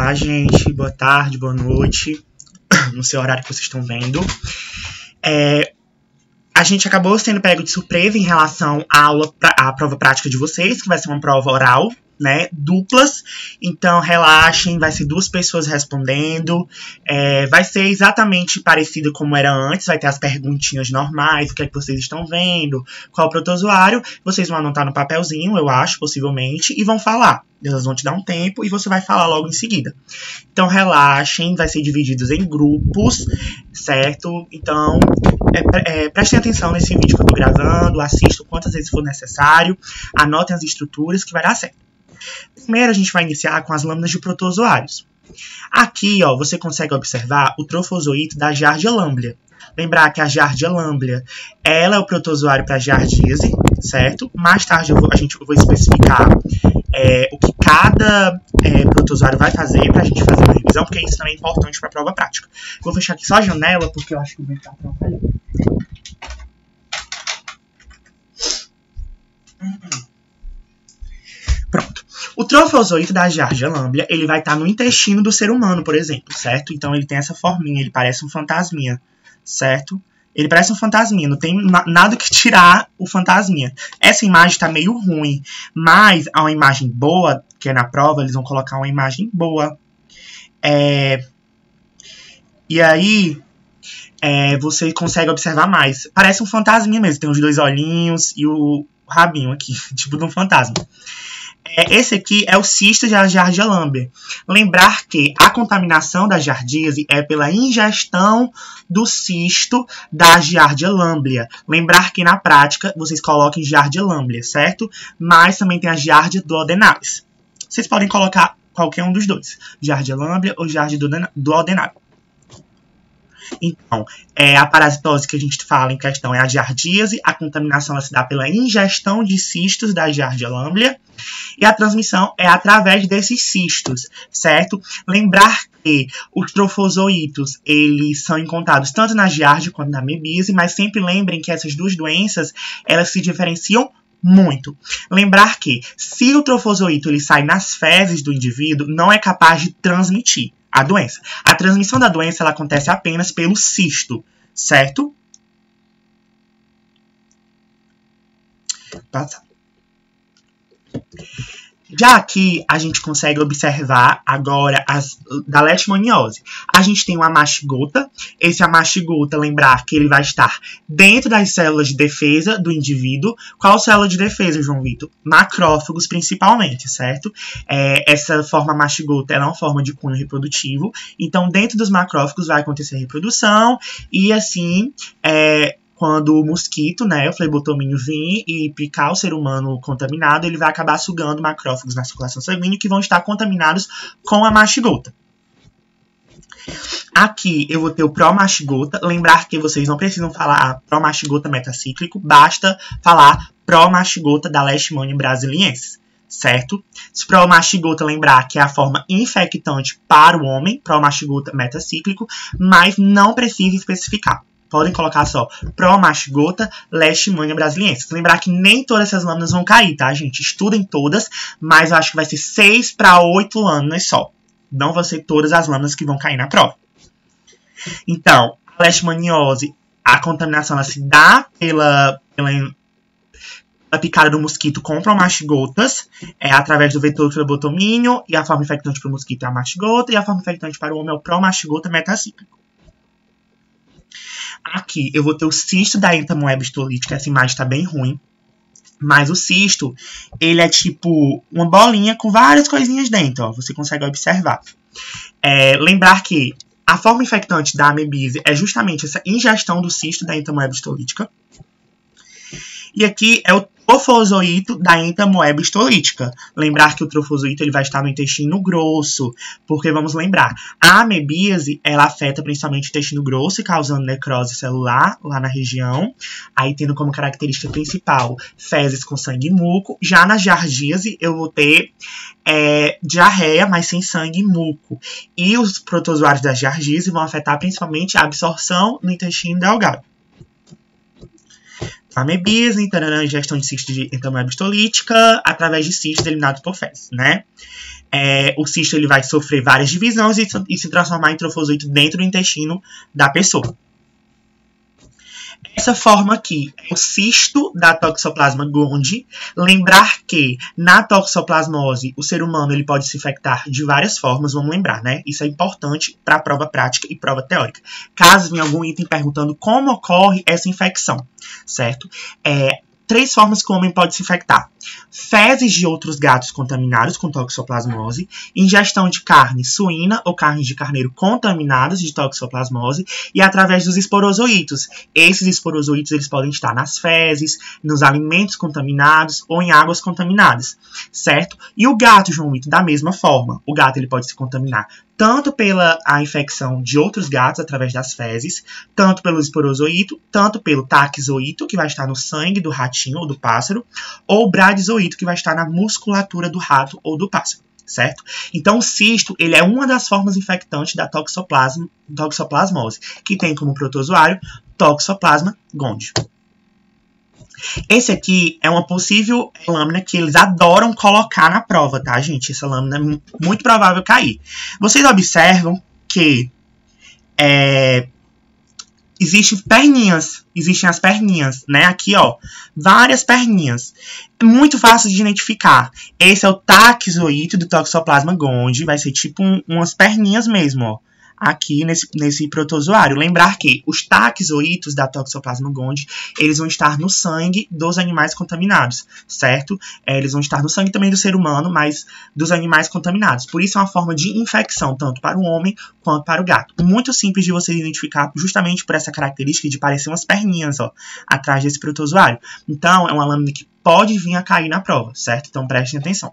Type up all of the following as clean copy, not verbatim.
Olá, gente. Boa tarde, boa noite. No seu horário que vocês estão vendo. A gente acabou sendo pego de surpresa em relação à prova prática de vocês, que vai ser uma prova oral, né, duplas. Então, relaxem, vai ser 2 pessoas respondendo. Vai ser exatamente parecido como era antes, vai ter as perguntinhas normais, o que é que vocês estão vendo, qual o protozoário. Vocês vão anotar no papelzinho, eu acho, possivelmente, e vão falar. Elas vão te dar um tempo e você vai falar logo em seguida. Então, relaxem, vai ser divididos em grupos, certo? Então, prestem atenção nesse vídeo que eu tô gravando, assistam quantas vezes for necessário, anotem as estruturas que vai dar certo. Primeiro, a gente vai iniciar com as lâminas de protozoários. Aqui, ó, você consegue observar o trofozoito da Giardia lamblia. Lembrar que a Giardia lamblia, ela é o protozoário para a giardíase, certo? Mais tarde eu vou especificar o que cada protozoário vai fazer para a gente fazer uma revisão, porque isso também é importante para a prova prática. Vou fechar aqui só a janela, porque eu acho que o vento está atrapalhando. Pronto. O trofozoito da Giardia lamblia, ele vai estar no intestino do ser humano, por exemplo, certo? Então ele tem essa forminha, ele parece um fantasminha, certo? Ele parece um fantasminha, não tem nada que tirar o fantasminha. Essa imagem está meio ruim, mas há uma imagem boa, que é na prova, eles vão colocar uma imagem boa. E aí, você consegue observar mais. Parece um fantasminha mesmo, tem os 2 olhinhos e o rabinho aqui, tipo de um fantasma. Esse aqui é o cisto da Giardia lamblia. Lembrar que a contaminação da giardíase é pela ingestão do cisto da Giardia lamblia. Lembrar que na prática vocês coloquem Giardia lamblia, certo? Mas também tem a Giardia duodenalis. Vocês podem colocar qualquer um dos dois, Giardia lamblia ou Giardia duodenalis. Então, a parasitose que a gente fala em questão é a giardíase. A contaminação ela se dá pela ingestão de cistos da Giardia lamblia. E a transmissão é através desses cistos, certo? Lembrar que os trofozoitos, eles são encontrados tanto na giardia quanto na amebíase, mas sempre lembrem que essas 2 doenças, elas se diferenciam muito. Lembrar que se o trofozoito ele sai nas fezes do indivíduo, não é capaz de transmitir a doença. A transmissão da doença ela acontece apenas pelo cisto, certo? Passa. Já aqui, a gente consegue observar agora da leishmaniose. A gente tem o amashigota. Esse amashigota, lembrar que ele vai estar dentro das células de defesa do indivíduo. Qual célula de defesa, João Vitor? Macrófagos, principalmente, certo? Essa forma amashigota é uma forma de cunho reprodutivo. Então, dentro dos macrófagos vai acontecer a reprodução. E assim, quando o mosquito, né, o flebotomínio, vir e picar o ser humano contaminado, ele vai acabar sugando macrófagos na circulação sanguínea que vão estar contaminados com a mashigota. Aqui eu vou ter o promashigota. Lembrar que vocês não precisam falar promashigota metacíclico, basta falar promashigota da Leishmania brasiliensis, certo? Se promashigota, lembrar que é a forma infectante para o homem, promashigota metacíclico, mas não precisa especificar. Podem colocar só promashigota Leishmania brasiliensis. Lembrar que nem todas essas lâminas vão cair, tá, gente? Estudem todas, mas eu acho que vai ser 6 para 8 lâminas só. Não vão ser todas as lâminas que vão cair na prova. Então, a leishmaniose, a contaminação ela se dá pela picada do mosquito com promashigotas, através do vetor flebotomínio, e a forma infectante para o mosquito é a mashigota, e a forma infectante para o homem é o promashigota metacíclico. Aqui eu vou ter o cisto da entamoeba histolítica. Essa imagem está bem ruim. Mas o cisto, ele é tipo uma bolinha com várias coisinhas dentro. Ó, você consegue observar. Lembrar que a forma infectante da amebise é justamente essa ingestão do cisto da entamoeba histolítica. E aqui é o trofozoito da entamoeba histolítica. Lembrar que o trofozoito ele vai estar no intestino grosso, porque vamos lembrar, a amebíase ela afeta principalmente o intestino grosso, causando necrose celular lá na região, aí tendo como característica principal fezes com sangue e muco. Já na giardíase eu vou ter diarreia, mas sem sangue e muco. E os protozoários da giardíase vão afetar principalmente a absorção no intestino delgado. amebisem, ingestão de cisto de entamoeba histolítica, através de cistos eliminados por fezes, né? O cisto ele vai sofrer várias divisões e se transformar em trofozoito dentro do intestino da pessoa. Essa forma aqui é o cisto da Toxoplasma gondii. Lembrar que na toxoplasmose o ser humano ele pode se infectar de várias formas, vamos lembrar, né? Isso é importante para a prova prática e prova teórica. Caso venha algum item perguntando como ocorre essa infecção, certo? 3 formas que o homem pode se infectar. Fezes de outros gatos contaminados com toxoplasmose, ingestão de carne suína ou carne de carneiro contaminadas de toxoplasmose e através dos esporozoítos. Esses esporozoítos eles podem estar nas fezes, nos alimentos contaminados ou em águas contaminadas, certo? E o gato, João Vitor, da mesma forma. O gato ele pode se contaminar tanto pela infecção de outros gatos através das fezes, tanto pelo esporozoito, tanto pelo taquizoito, que vai estar no sangue do ratinho ou do pássaro, ou bradizoito, que vai estar na musculatura do rato ou do pássaro, certo? Então, o cisto, ele é uma das formas infectantes da toxoplasmose, que tem como protozoário Toxoplasma gondii. Esse aqui é uma possível lâmina que eles adoram colocar na prova, tá, gente? Essa lâmina é muito provável cair. Vocês observam que existem as perninhas, né? Aqui, ó, várias perninhas. É muito fácil de identificar. Esse é o taquizoito do Toxoplasma gondii, vai ser tipo umas perninhas mesmo, ó. Aqui nesse protozoário. Lembrar que os taquizoítos da Toxoplasma gondii, eles vão estar no sangue dos animais contaminados, certo? Eles vão estar no sangue também do ser humano, mas dos animais contaminados. Por isso é uma forma de infecção, tanto para o homem quanto para o gato. Muito simples de você identificar, justamente por essa característica de parecer umas perninhas, ó, atrás desse protozoário. Então, é uma lâmina que pode vir a cair na prova, certo? Então, prestem atenção.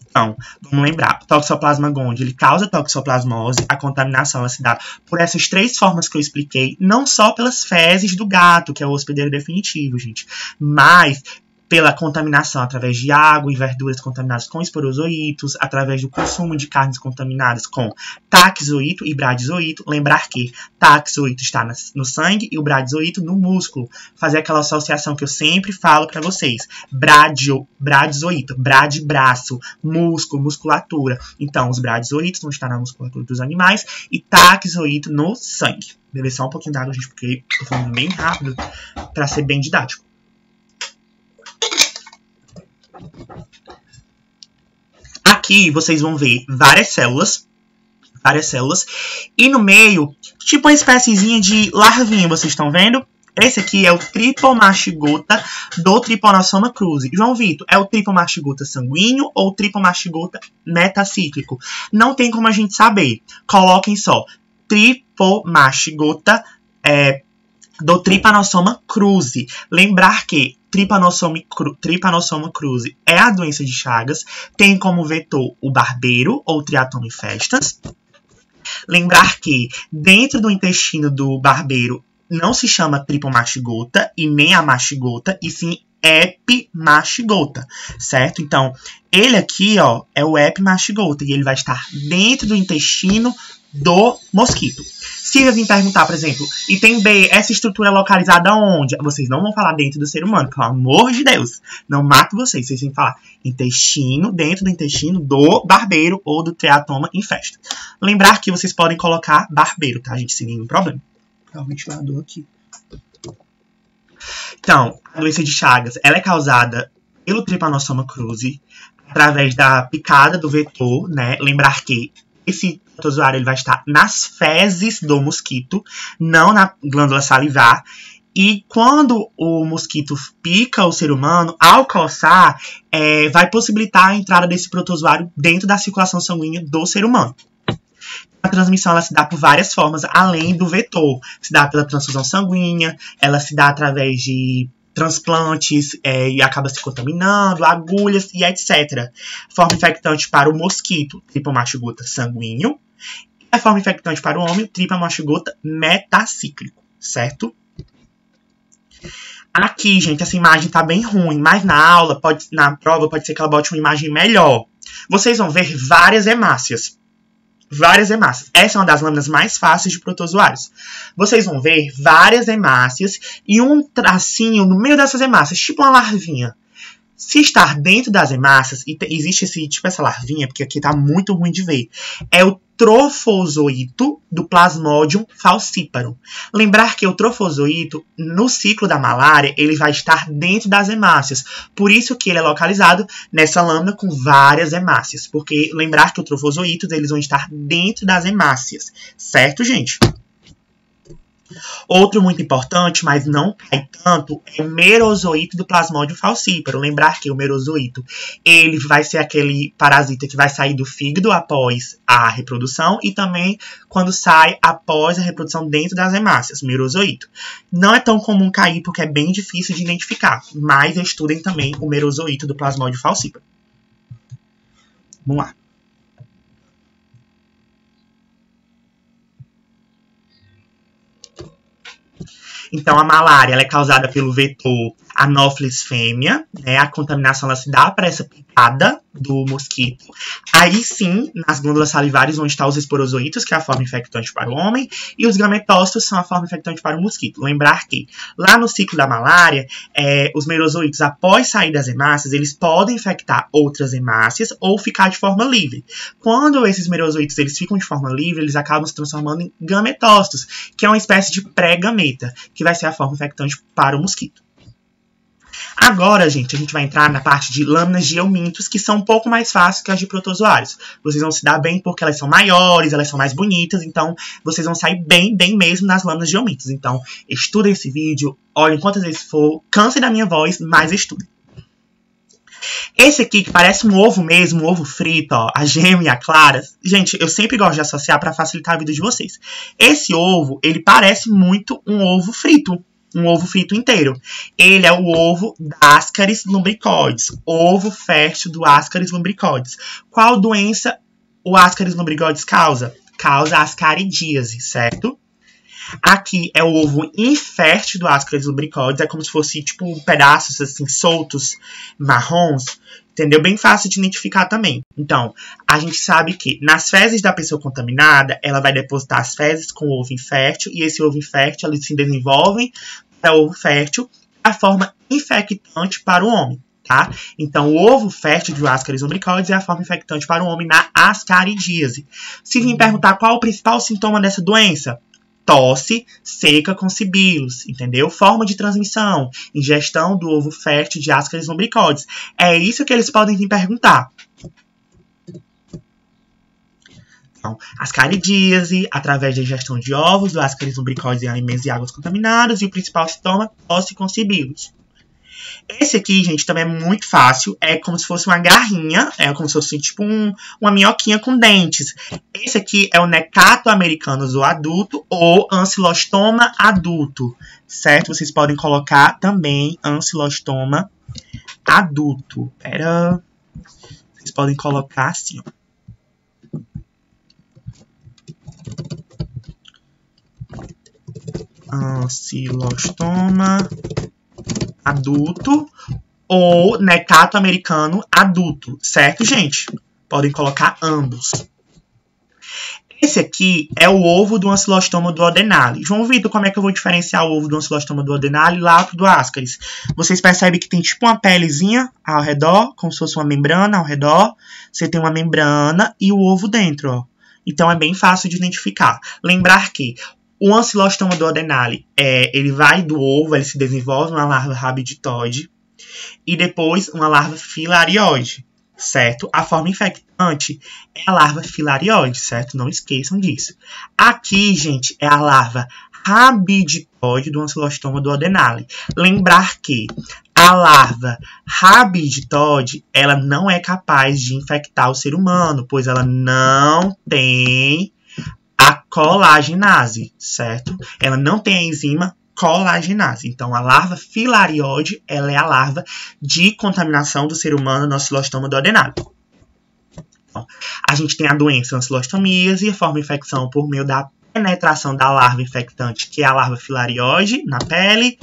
Então, vamos lembrar, o Toxoplasma gondii, ele causa toxoplasmose, a contaminação ela se dá por essas 3 formas que eu expliquei, não só pelas fezes do gato, que é o hospedeiro definitivo, gente, mas pela contaminação através de água e verduras contaminadas com esporozoítos, através do consumo de carnes contaminadas com taquizoíto e bradizoíto. Lembrar que taquizoíto está no sangue e o bradizoíto no músculo. Fazer aquela associação que eu sempre falo para vocês. Bradizoíto, braço, músculo, musculatura. Então, os bradizoítos vão estar na musculatura dos animais e taquizoíto no sangue. Beber só um pouquinho d'água, gente, porque eu tô falando bem rápido para ser bem didático. Aqui vocês vão ver várias células, e no meio, tipo uma espéciezinha de larvinha, vocês estão vendo? Esse aqui é o tripomastigota do Trypanosoma cruzi. João Vitor, é o tripomastigota sanguíneo ou o tripomastigota metacíclico? Não tem como a gente saber. Coloquem só tripomastigota do Trypanosoma cruzi. Lembrar que Trypanosoma cruzi é a doença de Chagas, tem como vetor o barbeiro ou Triatoma infestas. Lembrar que dentro do intestino do barbeiro não se chama tripomastigota e nem a mastigota, e sim epimastigota, certo? Então, ele aqui, ó, é o epimastigota e ele vai estar dentro do intestino do mosquito. Se eu vim perguntar, por exemplo, item B, essa estrutura é localizada onde? Vocês não vão falar dentro do ser humano, pelo amor de Deus. Não mato vocês. Vocês têm que falar intestino, dentro do intestino do barbeiro ou do Triatoma infesta. Lembrar que vocês podem colocar barbeiro, tá, gente? Sem nenhum problema. Vou o ventilador aqui. Então, a doença de Chagas, ela é causada pelo Trypanosoma cruzi através da picada do vetor, né? Lembrar que esse protozoário ele vai estar nas fezes do mosquito, não na glândula salivar. E quando o mosquito pica o ser humano, ao coçar, vai possibilitar a entrada desse protozoário dentro da circulação sanguínea do ser humano. A transmissão ela se dá por várias formas, além do vetor. Se dá pela transfusão sanguínea, ela se dá através de transplantes e acaba se contaminando, agulhas e etc. Forma infectante para o mosquito, Tripomastigota sanguíneo. E a forma infectante para o homem, Tripomastigota metacíclico, certo? Aqui, gente, essa imagem tá bem ruim, mas na prova pode ser que ela bote uma imagem melhor. Vocês vão ver várias hemácias. várias hemácias. Essa é uma das lâminas mais fáceis de protozoários. Vocês vão ver várias hemácias e um tracinho no meio dessas hemácias, tipo uma larvinha. Se estar dentro das hemácias, e existe essa larvinha, porque aqui tá muito ruim de ver, é o trofozoito do Plasmodium falciparum. Lembrar que o trofozoito, no ciclo da malária, ele vai estar dentro das hemácias. Por isso que ele é localizado nessa lâmina com várias hemácias. Porque lembrar que os trofozoitos, eles vão estar dentro das hemácias. Certo, gente? Outro muito importante, mas não cai tanto, é o merozoito do Plasmodium falciparum. Lembrar que o merozoito, ele vai ser aquele parasita que vai sair do fígado após a reprodução e também quando sai após a reprodução dentro das hemácias, merozoito. Não é tão comum cair porque é bem difícil de identificar, mas estudem também o merozoito do Plasmodium falciparum. Vamos lá. Então, a malária ela é causada pelo vetor Anopheles fêmea, né? A contaminação ela se dá para essa picada do mosquito. Aí sim, nas glândulas salivares vão estar os esporozoitos, que é a forma infectante para o homem, e os gametócitos são a forma infectante para o mosquito. Lembrar que lá no ciclo da malária, os merozoitos, após sair das hemácias, eles podem infectar outras hemácias ou ficar de forma livre. Quando esses merozoitos eles ficam de forma livre, eles acabam se transformando em gametócitos, que é uma espécie de pré-gameta, que vai ser a forma infectante para o mosquito. Agora, gente, a gente vai entrar na parte de lâminas de eumintos, que são um pouco mais fáceis que as de protozoários. Vocês vão se dar bem porque elas são maiores, elas são mais bonitas, então vocês vão sair bem mesmo nas lâminas de eumintos. Então, estudem esse vídeo, olhem quantas vezes for, cansem da minha voz, mas estudem. Esse aqui, que parece um ovo mesmo, um ovo frito, ó, a gema e a clara. Gente, eu sempre gosto de associar para facilitar a vida de vocês. Esse ovo, ele parece muito um ovo frito. Um ovo frito inteiro. Ele é o ovo da Ascaris lumbricoides. Ovo fértil do Ascaris lumbricoides. Qual doença o Ascaris lumbricoides causa? Causa ascaridíase, certo? Aqui é o ovo infértil do Ascaris lumbricoides. É como se fosse tipo pedaços assim soltos, marrons. Entendeu? Bem fácil de identificar também. Então, a gente sabe que nas fezes da pessoa contaminada, ela vai depositar as fezes com o ovo infértil. E esse ovo infértil, eles se desenvolvem para o ovo fértil, a forma infectante para o homem. Tá? Então, o ovo fértil de Ascaris lumbricoides é a forma infectante para o homem na ascaridíase. Se vir perguntar qual o principal sintoma dessa doença, tosse seca com sibilos, entendeu? Forma de transmissão, ingestão do ovo fértil de Ascaris lumbricoides. É isso que eles podem vir perguntar. Então, ascaridíase, através da ingestão de ovos do Ascaris lumbricoides em alimentos e águas contaminadas, e o principal sintoma, tosse com sibilos. Esse aqui, gente, também é muito fácil. É como se fosse uma garrinha. É como se fosse tipo uma minhoquinha com dentes. Esse aqui é o Necato americanus, o adulto, ou Ancylostoma adulto. Certo? Vocês podem colocar também Ancylostoma adulto. Vocês podem colocar assim, ó. Ancylostoma adulto ou Necato americano adulto, certo, gente? Podem colocar ambos. Esse aqui é o ovo do Ancylostoma duodenale. João Vitor, como é que eu vou diferenciar o ovo do Ancylostoma duodenale lá pro do Ascaris? Vocês percebem que tem tipo uma pelezinha ao redor, como se fosse uma membrana ao redor. Você tem uma membrana e o ovo dentro, ó. Então, é bem fácil de identificar. Lembrar que o Ancylostoma duodenale, ele vai do ovo, ele se desenvolve uma larva rabiditoide e depois uma larva filarioide, certo? A forma infectante é a larva filarioide, certo? Não esqueçam disso. Aqui, gente, é a larva rabiditoide do Ancylostoma duodenale. Lembrar que a larva rabiditoide, ela não é capaz de infectar o ser humano, pois ela não tem a colagenase, certo? Ela não tem a enzima colagenase. Então, a larva filarioide, ela é a larva de contaminação do ser humano no Ancylostoma duodenale. Então, a gente tem a doença ancilostomíase, a forma de infecção por meio da penetração da larva infectante, que é a larva filariose, na pele.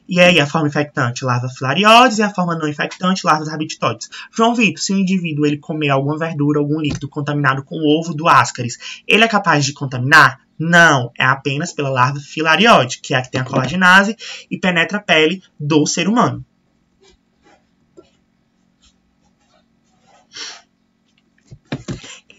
E aí, a forma infectante, larva filariose, e a forma não infectante, larvas rabditoides. João Vitor, se o indivíduo ele comer alguma verdura, algum líquido contaminado com o ovo do Ascaris, ele é capaz de contaminar? Não, é apenas pela larva filariose, que é a que tem a colagenase e penetra a pele do ser humano.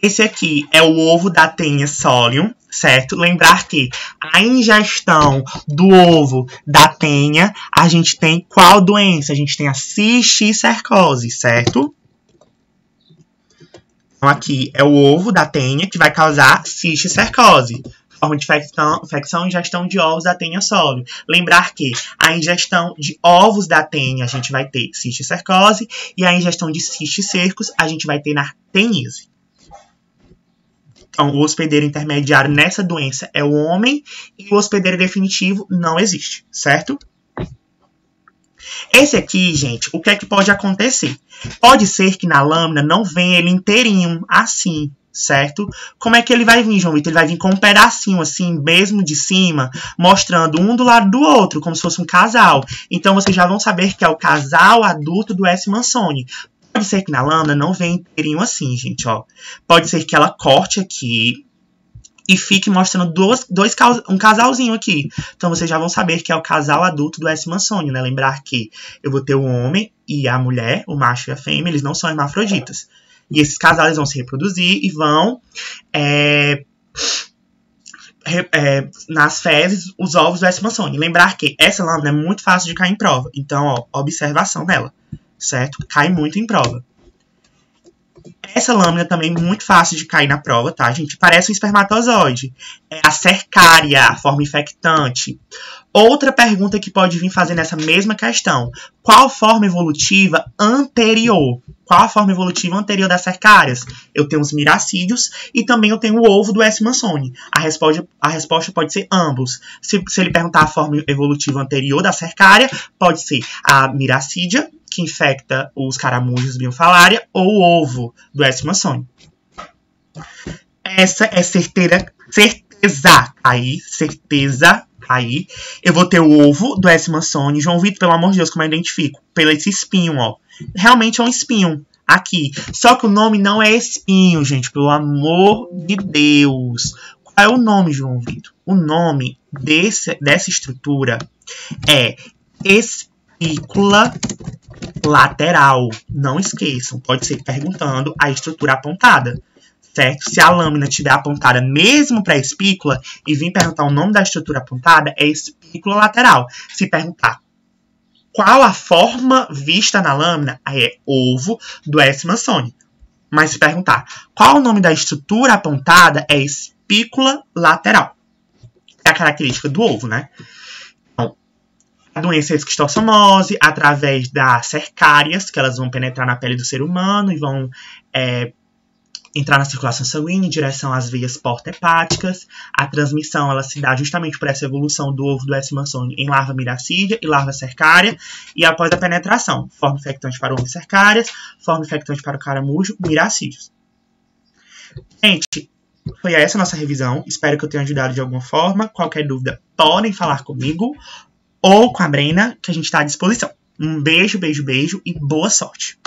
Esse aqui é o ovo da Taenia solium, certo? Lembrar que a ingestão do ovo da Taenia, a gente tem qual doença? A gente tem a cisticercose, certo? Então, aqui é o ovo da Taenia que vai causar cisticercose. Forma de infecção e ingestão de ovos da Taenia solium. Lembrar que a ingestão de ovos da Taenia, a gente vai ter cisticercose, e a ingestão de cisticercos, a gente vai ter narteníase. Então, o hospedeiro intermediário nessa doença é o homem e o hospedeiro definitivo não existe, certo? Esse aqui, gente, o que é que pode acontecer? Pode ser que na lâmina não venha ele inteirinho, assim, certo? Como é que ele vai vir, João Vitor? Ele vai vir com um pedacinho, assim, mesmo de cima, mostrando um do lado do outro, como se fosse um casal. Então, vocês já vão saber que é o casal adulto do S. mansoni. Pode ser que na lâmina não venha inteirinho assim, gente, ó. Pode ser que ela corte aqui e fique mostrando um casalzinho aqui. Então, vocês já vão saber que é o casal adulto do S. mansoni, né? Lembrar que eu vou ter o homem e a mulher, o macho e a fêmea, eles não são hermafroditas. E esses casais vão se reproduzir e vão nas fezes os ovos do S. mansoni. Lembrar que essa lâmina é muito fácil de cair em prova. Então, ó, observação dela. Certo? Cai muito em prova. Essa lâmina também é muito fácil de cair na prova, tá, gente? Parece um espermatozoide. É a cercária, a forma infectante. Outra pergunta que pode vir fazer nessa mesma questão. Qual forma evolutiva anterior? Qual a forma evolutiva anterior das cercárias? Eu tenho os miracídios e também eu tenho o ovo do S. mansoni. A resposta pode ser ambos. Se ele perguntar a forma evolutiva anterior da cercária, pode ser a miracídia, que infecta os caramujos Bienfalaria, ou o ovo do S. mansoni. Essa é certeza aí. Eu vou ter o ovo do S. mansoni. João Vitor, pelo amor de Deus, como eu identifico? Pelo esse espinho, ó. Realmente é um espinho aqui. Só que o nome não é espinho, gente, pelo amor de Deus. Qual é o nome, João Vitor? O nome dessa estrutura é espícula lateral. Não esqueçam, pode ser perguntando a estrutura apontada, certo? Se a lâmina estiver apontada mesmo para a espícula e vir perguntar o nome da estrutura apontada, é espícula lateral. Se perguntar qual a forma vista na lâmina, aí é ovo do S. mansoni. Mas se perguntar qual o nome da estrutura apontada, é espícula lateral. É a característica do ovo, né? A doença é a esquistossomose, através das cercárias, que elas vão penetrar na pele do ser humano e vão entrar na circulação sanguínea em direção às veias porta-hepáticas. A transmissão ela se dá justamente por essa evolução do ovo do S. mansoni em larva miracídia e larva cercária, e após a penetração, forma infectante para o ovo cercárias, forma infectante para o caramujo, miracídios. Gente, foi essa a nossa revisão. Espero que eu tenha ajudado de alguma forma. Qualquer dúvida, podem falar comigo ou com a Brena, que a gente está à disposição. Um beijo, beijo, beijo e boa sorte!